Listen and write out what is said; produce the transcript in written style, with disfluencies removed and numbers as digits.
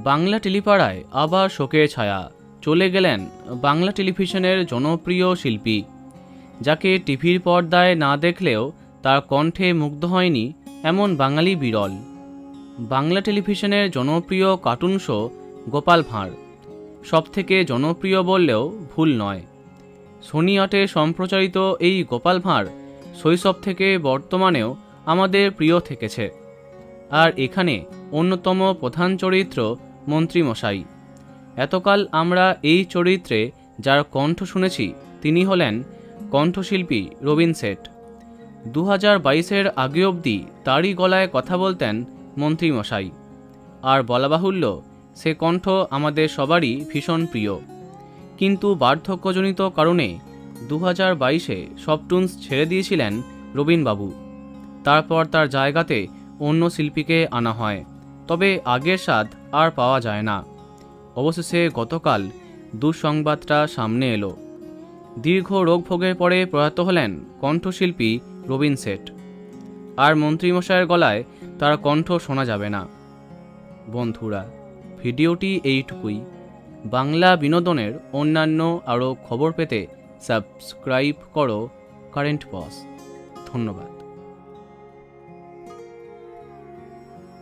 বাংলা টেলিপাড়ায় আবার শোকের ছায়া। চলে গেলেন বাংলা টেলিভিশনের জনপ্রিয় শিল্পী, যাকে টিভির পর্দায় না দেখলেও তার কণ্ঠে মুগ্ধ হয়নি এমন বাঙালি বিরল। বাংলা টেলিভিশনের জনপ্রিয় কার্টুন শো গোপাল ভাঁড় সবথেকে জনপ্রিয় বললেও ভুল নয়। সোনি ৮-এ সম্প্রচারিত এই গোপাল ভাঁড় শৈশব থেকে বর্তমানেও আমাদের প্রিয় থেকেছে। আর এখানে অন্যতম প্রধান চরিত্র মন্ত্রীমশাই। এতকাল আমরা এই চরিত্রে যার কণ্ঠ শুনেছি তিনি হলেন কণ্ঠশিল্পী রবীন সেঠ। 2022-এর আগে অবধি তারই গলায় কথা বলতেন মন্ত্রীমশাই। আর বলা বাহুল্য, সে কণ্ঠ আমাদের সবারই ভীষণ প্রিয়। কিন্তু বার্ধক্যজনিত কারণে 2022-এ সব টুনস ছেড়ে দিয়েছিলেন রবীনবাবু। তারপর তার জায়গাতে অন্য শিল্পীকে আনা হয়, তবে আগের স্বাদ আর পাওয়া যায় না। অবশেষে গতকাল দুঃসংবাদটা সামনে এলো। দীর্ঘ রোগভোগের পরে প্রয়াত হলেন কণ্ঠশিল্পী রবীন সেঠ। আর মন্ত্রীমশাইয়ের গলায় তার কণ্ঠ শোনা যাবে না। বন্ধুরা, ভিডিওটি এইটুকুই। বাংলা বিনোদনের অন্যান্য আরও খবর পেতে সাবস্ক্রাইব করো কারেন্ট পজ। ধন্যবাদ।